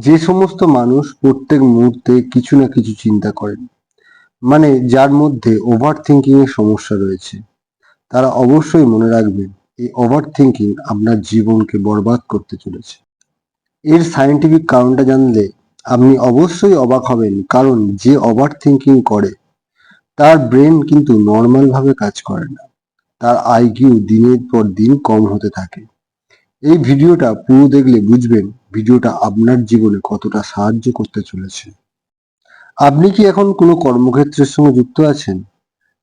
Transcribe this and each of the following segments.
যে সমস্ত মানুষ প্রত্যেক মুহূর্তে কিছু না কিছু চিন্তা করেন, মানে যার মধ্যে ওভার থিঙ্কিং এর সমস্যা রয়েছে, তারা অবশ্যই মনে রাখবেন এই ওভার থিঙ্কিং আপনার জীবনকে বরবাদ করতে চলেছে। এর সায়েন্টিফিক কারণটা জানলে আপনি অবশ্যই অবাক হবেন, কারণ যে ওভার থিঙ্কিং করে তার ব্রেন কিন্তু নর্মাল ভাবে কাজ করে না। তার আইকিউ দিনের পর দিন কম হতে থাকে। এই ভিডিওটা পুরো দেখলে বুঝবেন ভিডিওটা আপনার জীবনে কতটা সাহায্য করতে চলেছে। আপনি কি এখন কোনো কর্মক্ষেত্রের সঙ্গে যুক্ত আছেন?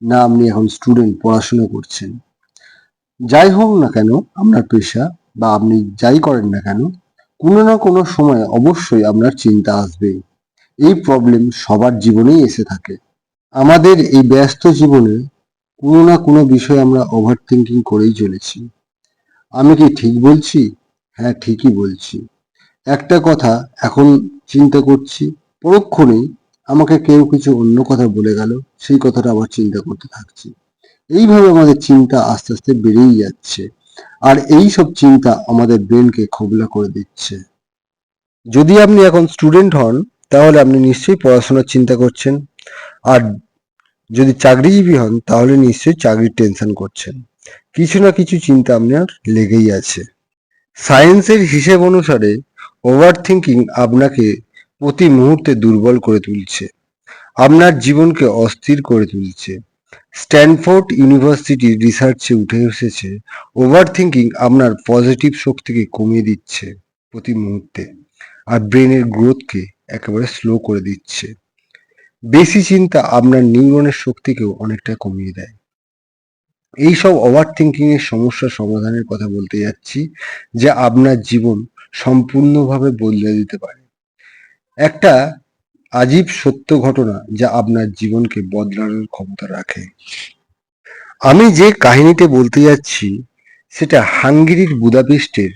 না আপনি এখন স্টুডেন্ট, পড়াশোনা করছেন? যাই হোক না কেন আপনার পেশা, বা আপনি যাই করেন না কেন, কোনো না কোনো সময় অবশ্যই আপনার চিন্তা আসবেই। এই প্রবলেম সবার জীবনেই এসে থাকে। আমাদের এই ব্যস্ত জীবনে কোনো না কোনো বিষয়ে আমরা ওভার থিঙ্কিং করেই চলেছি। আমি কি ঠিক বলছি? হ্যাঁ, ঠিকই বলছি। একটা কথা এখন চিন্তা করছি, পরক্ষণেই আমাকে কেউ কিছু অন্য কথা বলে গেল, সেই কথাটা আবার চিন্তা করতে থাকছি। এইভাবে আমাদের চিন্তা আস্তে আস্তে বেড়েই যাচ্ছে, আর এই সব চিন্তা আমাদের ব্রেনকে খোবলা করে দিচ্ছে। যদি আপনি এখন স্টুডেন্ট হন, তাহলে আপনি নিশ্চয়ই পড়াশোনার চিন্তা করছেন, আর যদি চাকরিজীবী হন তাহলে নিশ্চয়ই চাকরির টেনশন করছেন। কিছু না কিছু চিন্তা আপনার লেগেই আছে। সায়েন্সের হিসেব অনুসারে ওভার থিঙ্কিং আপনাকে প্রতি মুহূর্তে দুর্বল করে তুলছে, আপনার জীবনকে অস্থির করে তুলছে। স্ট্যানফোর্ড ইউনিভার্সিটির রিসার্চে উঠে এসেছে, ওভার থিঙ্কিং আপনার পজিটিভ শক্তিকে কমিয়ে দিচ্ছে প্রতি মুহূর্তে, আর ব্রেনের গ্রোথকে একেবারে স্লো করে দিচ্ছে। বেশি চিন্তা আপনার নিউরনের শক্তিকেও অনেকটা কমিয়ে দেয়। এইসব ওভার থিঙ্কিং এর সমস্যা সমাধানের কথা বলতে যাচ্ছি, যা আপনার জীবন সম্পূর্ণভাবে বদলে দিতে পারে। একটা আজীব সত্য ঘটনা যা আপনার জীবনকে বদলানোর ক্ষমতা রাখে। আমি যে কাহিনীতে বলতে যাচ্ছি সেটা হাঙ্গেরির বুদাপেস্টের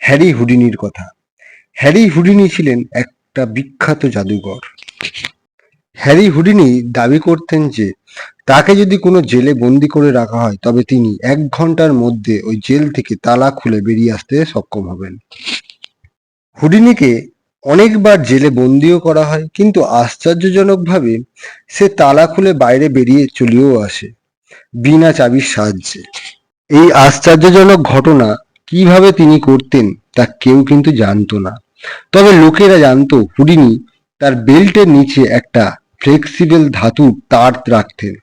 হ্যারি হুডিনির কথা। হ্যারি হুডিনি ছিলেন একটা বিখ্যাত জাদুকর। হ্যারি হুডিনি দাবি করতেন যে তাকে যদি কোনো জেলে বন্দি করে রাখা হয় তবে তিনি 1 ঘন্টার মধ্যে ওই জেল থেকে তালা খুলে বেরিয়ে আসতে সক্ষম হবেন। হুডিনিকে অনেকবার জেলে বন্দিও করা হয়, কিন্তু আশ্চর্যজনকভাবে সে তালা খুলে বাইরে বেরিয়ে চলেও আসে বিনা চাবির সাহায্যে। এই আশ্চর্যজনক ঘটনা কিভাবে তিনি করতেন তা কেউ কিন্তু জানতো না। তবে লোকেরা জানতো হুডিনি তার বেল্টের নিচে একটা ফ্লেক্সিবল ধাতুর তার রাখতেন।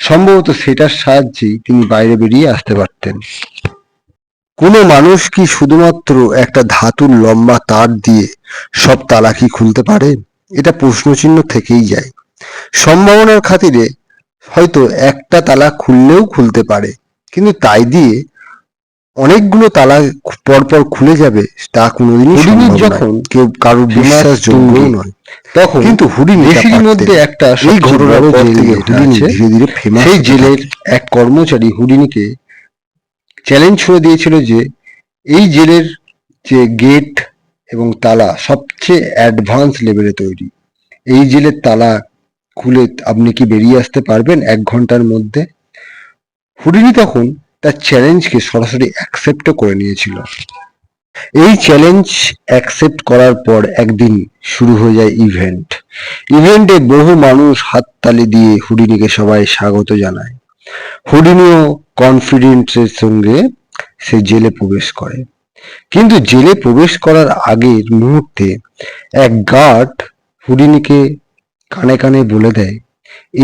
সম্ভবত সেটার সাহায্যেই তিনি বাইরে বেরিয়ে আসতে পারতেন। কোনো মানুষ কি শুধুমাত্র একটা ধাতুর লম্বা তার দিয়ে সব তালা কি খুলতে পারে? এটা প্রশ্নচিহ্ন থেকেই যায়। সম্ভাবনার খাতিরে হয়তো একটা তালা খুললেও খুলতে পারে, কিন্তু তাই দিয়ে অনেকগুলো তালা পরপর খুলে যাবে তা কোনোদিনই সম্ভব নয়। যখন কেউ কারোর বিশ্বাসযোগ্যও নয়, তখন কিন্তু হুডিনি দেশের মধ্যে একটা এই ঘটনার পর থেকে হুডিনি ধীরে ধীরে ফেমাস। সেই জেলের এক কর্মচারী হুডিনিকে চ্যালেঞ্জ ছুড়ে দিয়েছিল যে এই জেলের যে গেট এবং তালা সবচেয়ে অ্যাডভান্স লেভেলে তৈরি। এই জেলের তালা খুলে আপনি কি বেরিয়ে আসতে পারবেন 1 ঘন্টার মধ্যে? হুডিনি তখন তার চ্যালেঞ্জকে সরাসরি অ্যাকসেপ্টও করে নিয়েছিল। এই চ্যালেঞ্জ অ্যাকসেপ্ট করার পর একদিন শুরু হয়ে যায় ইভেন্ট। ইভেন্টে বহু মানুষ হাততালি দিয়ে হুডিনিকে সবাই স্বাগত জানায়। হুডিনিও কনফিডেন্সের সঙ্গে সে জেলে প্রবেশ করে, কিন্তু জেলে প্রবেশ করার আগের মুহূর্তে এক গার্ড হুডিনিকে কানে কানে বলে দেয়,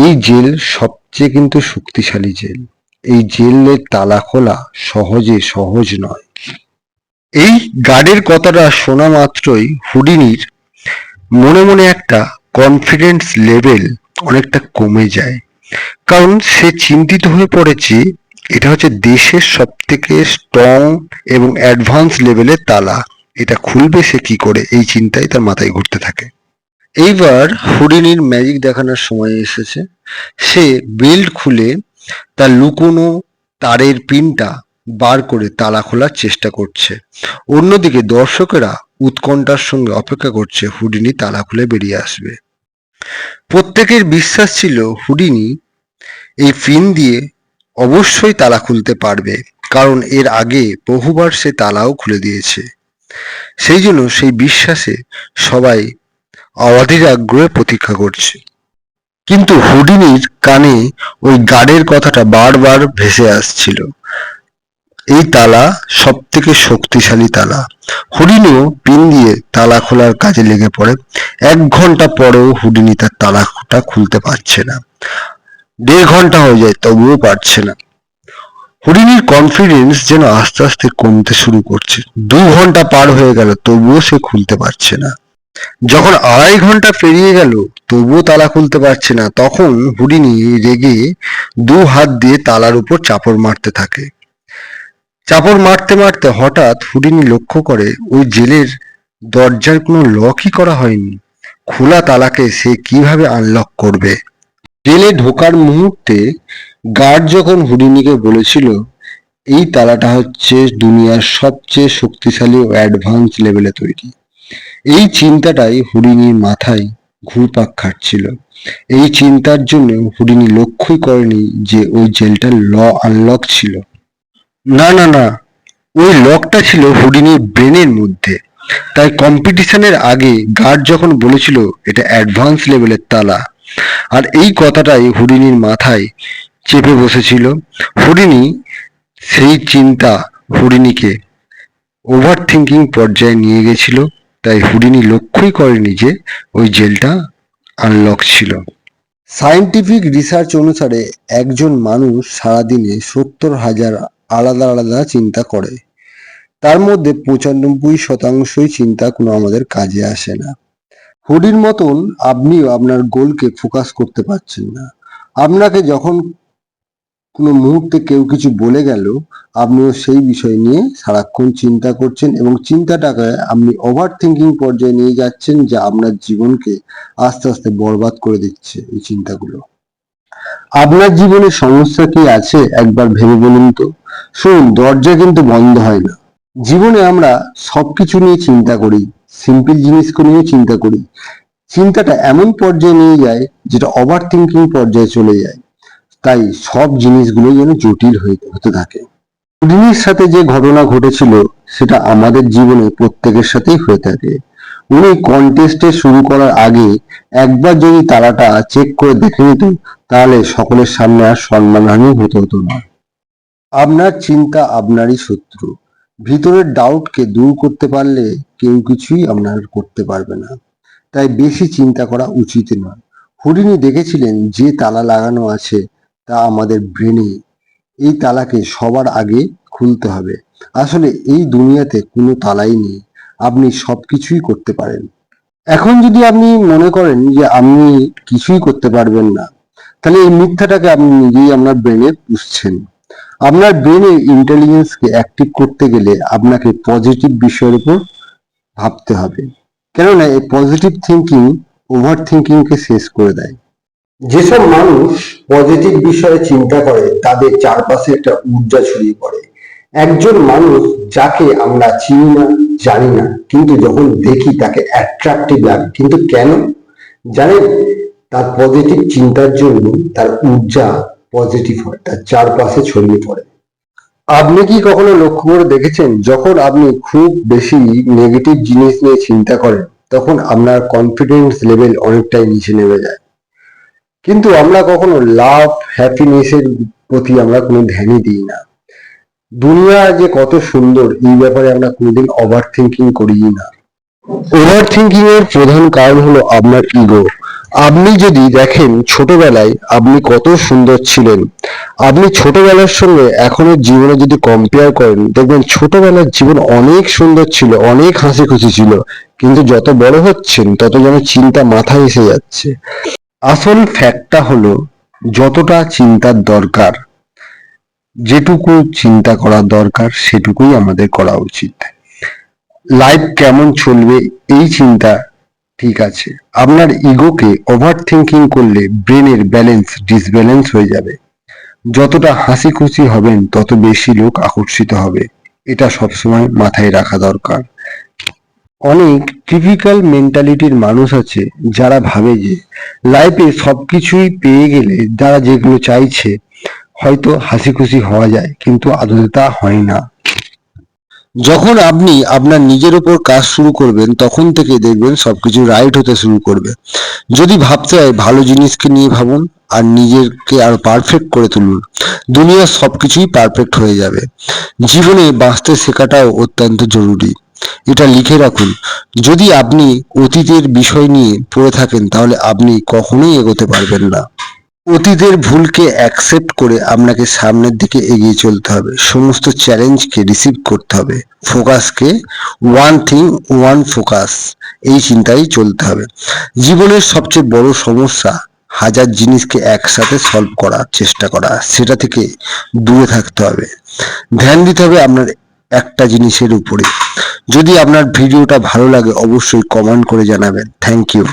এই জেল সবচেয়ে কিন্তু শক্তিশালী জেল। এই জেলের তালা খোলা সহজ নয়। এই গার্ডের কথাটা শোনা মাত্রই হুডিনির মনে মনে একটা কনফিডেন্স লেভেল অনেকটা কমে যায়, কারণ সে চিন্তিত হয়ে পড়েছে এটা হচ্ছে দেশের সব থেকে স্ট্রং এবং অ্যাডভান্স লেভেলের তালা, এটা খুলবে সে কি করে, এই চিন্তাই তার মাথায় ঘুরতে থাকে। এইবার হুডিনির ম্যাজিক দেখানোর সময় এসেছে। সে বেল্ট খুলে তার লুকোনো তারের পিনটা বার করে তালা খোলার চেষ্টা করছে। অন্যদিকে দর্শকেরা উৎকণ্ঠার সঙ্গে অপেক্ষা করছে হুডিনি তালা খুলে বেরিয়ে আসবে। প্রত্যেকের বিশ্বাস ছিল হুডিনি এই পিন দিয়ে অবশ্যই তালা খুলতে পারবে, কারণ এর আগে বহুবার সে তালাও খুলে দিয়েছে। সেই জন্য সেই বিশ্বাসে সবাই অধীর আগ্রহে প্রতীক্ষা করছে। কিন্তু হুডিনির কানে ওই গার্ডের কথাটা বারবার ভেসে আসছিল, এই তালা সবথেকে শক্তিশালী তালা। হুডিনিও পিন দিয়ে তালা খোলার কাজে লেগে পড়ে। 1 ঘন্টা পরেও হুডিনি তার তালাটা খুলতে পারছে না। 1.5 ঘন্টা হয়ে যায়, তবুও পারছে না। হরিণীর কনফিডেন্স যেন আস্তে আস্তে কমতে শুরু করছে। 2 ঘন্টা পার হয়ে গেল, তবুও সে খুলতে পারছে না। যখন 2.5 ঘন্টা পেরিয়ে গেল, তবুও তালা খুলতে পারছে না, তখন হরিণী রেগে 2 হাত দিয়ে তালার উপর চাপড় মারতে থাকে। চাপড় মারতে মারতে হঠাৎ হরিণী লক্ষ্য করে ওই জেলের দরজার কোনো লকই করা হয়নি। খোলা তালাকে সে কিভাবে আনলক করবে? জেলে ঢোকার মুহূর্তে গার্ড যখন হরিণীকে বলেছিল এই তালাটা হচ্ছে দুনিয়ার সবচেয়ে শক্তিশালী ও অ্যাডভান্স লেভেলে তৈরি, এই চিন্তাটাই হরিণীর মাথায় ঘুরপাক খাচ্ছিল। এই চিন্তার জন্য হরিণী লক্ষ্যই করেনি যে ওই জেলটার আনলক ছিল। না না না, ওই লকটা ছিল হরিণীর ব্রেনের মধ্যে। তাই কম্পিটিশনের আগে গার্ড যখন বলেছিল এটা অ্যাডভান্স লেভেলের তালা, আর এই কথাটাই হরিণীর মাথায় চেপে বসেছিল। হরিণী সেই চিন্তা হরিণীকে ওভার থিঙ্কিং পর্যায়ে নিয়ে গেছিল। তাই হরিণী লক্ষ্যই করেনি যে ওই জেলটা আনলক ছিল। সায়েন্টিফিক রিসার্চ অনুসারে একজন মানুষ সারাদিনে 70,000 আলাদা আলাদা চিন্তা করে। তার মধ্যে 95% চিন্তা কোনো আমাদের কাজে আসে না। হুডির মতন আপনিও আপনার গোলকে ফোকাস করতে পারছেন না। আপনাকে যখন কোনো মুহূর্তে কেউ কিছু বলে গেল, আপনিও সেই বিষয় নিয়ে সারাক্ষণ চিন্তা করছেন এবং চিন্তাটাকে আপনি ওভার থিঙ্কিং পর্যায়ে নিয়ে যাচ্ছেন, যা আপনার জীবনকে আস্তে আস্তে বরবাদ করে দিচ্ছে। এই চিন্তাগুলো আপনার জীবনে সমস্যা কি আছে একবার ভেবে বলুন তো। শুনুন, দরজা কিন্তু বন্ধ হয় না। জীবনে আমরা সবকিছু নিয়ে চিন্তা করি, সিম্পল জিনিসকে নিয়ে চিন্তা করি। চিন্তাটা এমন পর্যায়ে নিয়ে যায় যেটা ওভার থিঙ্কিং পর্যায়ে চলে যায়। তাই সব জিনিসগুলো যেন জটিল হতে থাকে। হুডিনির সাথে যে ঘটনা ঘটেছিল সেটা আমাদের জীবনে প্রত্যেকের সাথেই হয়ে থাকে। উনি কন্টেস্টে শুরু করার আগে একবার যদি তালাটা চেক করে দেখে নিত, তাহলে সকলের সামনে আর সম্মানহানি হতে হতো না। আপনার চিন্তা আপনারই শত্রু। ভিতরের ডাউটকে দূর করতে পারলে কেউ কিছুই আপনার করতে পারবে না। তাই বেশি চিন্তা করা উচিত নয়। হরিণী দেখেছিলেন যে তালা লাগানো আছে তা আমাদের ব্রেনে। এই তালাকে সবার আগে খুলতে হবে। আসলে এই দুনিয়াতে কোনো তালাই নেই, আপনি সবকিছুই করতে পারেন। এখন যদি আপনি মনে করেন যে আপনি কিছুই করতে পারবেন না, তাহলে এই মিথ্যাটাকে আপনি নিজেই আপনার ব্রেনে পুষছেন। আপনার ব্রেনের ইন্টেলিজেন্সকে অ্যাক্টিভ করতে গেলে আপনাকে পজিটিভ বিষয়ের উপর ভাবতে হবে। কেননা এই পজিটিভ থিঙ্কিং ওভার থিঙ্কিংকে শেষ করে দেয়। যেসব মানুষ পজিটিভ বিষয়ে চিন্তা করে তাদের চারপাশে একটা ঊর্জা ছড়িয়ে পড়ে। একজন মানুষ যাকে আমরা চিনি না, জানি না, কিন্তু যখন দেখি তাকে অ্যাট্রাকটিভ লাগে। কিন্তু কেন জানেন? তার পজিটিভ চিন্তার জন্য তার ঊর্জা পজিটিভ হয়, তার চারপাশে ছড়িয়ে পড়ে। আপনি কি কখনো লক্ষ্য করে দেখেছেন, যখন আপনি খুব বেশি নেগেটিভ জিনিস নিয়ে চিন্তা করেন তখন আপনার কনফিডেন্স লেভেল অনেকটাই নিচে নেমে যায়। কিন্তু আমরা কখনো লাভ, হ্যাপিনেসের প্রতি আমরা কোনো ধ্যানই দিই না। দুনিয়া যে কত সুন্দর এই ব্যাপারে আমরা কোনোদিন ওভার থিঙ্কিং করিই না। ওভার থিঙ্কিং এর প্রধান কারণ হলো আপনার ইগো। আপনি যদি দেখেন ছোটবেলায় আপনি কত সুন্দর ছিলেন, আপনি ছোটবেলার সঙ্গে এখনের জীবনে যদি কম্পেয়ার করেন, দেখবেন ছোটবেলার জীবন অনেক সুন্দর ছিল, অনেক হাসি খুশি ছিল। কিন্তু যত বড় হচ্ছেন তত যেন চিন্তা মাথায় এসে যাচ্ছে। আসল ফ্যাক্টটা হলো যতটা চিন্তার দরকার, যেটুকু চিন্তা করার দরকার সেটুকুই আমাদের করা উচিত। লাইফ কেমন চলবে এই চিন্তা ঠিক আছে, আপনার ইগোকে ওভার থিঙ্কিং করলে ব্রেনের ব্যালেন্স ডিসব্যালেন্স হয়ে যাবে। যতটা হাসি খুশি হবেন তত বেশি লোক আকর্ষিত হবে, এটা সবসময় মাথায় রাখা দরকার। অনেক টিপিক্যাল মেন্টালিটির মানুষ আছে যারা ভাবে যে লাইফে সবকিছুই পেয়ে গেলে যারা যেগুলো চাইছে হয়তো হাসি খুশি হওয়া যায়, কিন্তু আদতে তা হয় না। যখন আপনি আপনার নিজের উপর কাজ শুরু করবেন তখন থেকে দেখবেন সবকিছু রাইট হতে শুরু করবে। যদি ভাবতে হয় ভালো জিনিসকে নিয়ে ভাবুন আর নিজেকে আরো পারফেক্ট করে তুলুন, দুনিয়ার সবকিছুই পারফেক্ট হয়ে যাবে। জীবনে বাঁচতে শেখাটাও অত্যন্ত জরুরি, এটা লিখে রাখুন। যদি আপনি অতীতের বিষয় নিয়ে পড়ে থাকেন তাহলে আপনি কখনোই এগোতে পারবেন না। অতীতের ভুলকে অ্যাকসেপ্ট করে আপনাকে সামনের দিকে এগিয়ে চলতে হবে, সমস্ত চ্যালেঞ্জকে রিসিভ করতে হবে, ফোকাসকে ওয়ান থিং ওয়ান ফোকাস, এই চিন্তায় চলতে হবে। জীবনের সবচেয়ে বড় সমস্যা হাজার জিনিসকে একসাথে সলভ করার চেষ্টা করা, সেটা থেকে দূরে থাকতে হবে। ধ্যান দিতে হবে আপনার একটা জিনিসের উপরে। যদি আপনার ভিডিওটা ভালো লাগে অবশ্যই কমেন্ট করে জানাবেন। Thank you.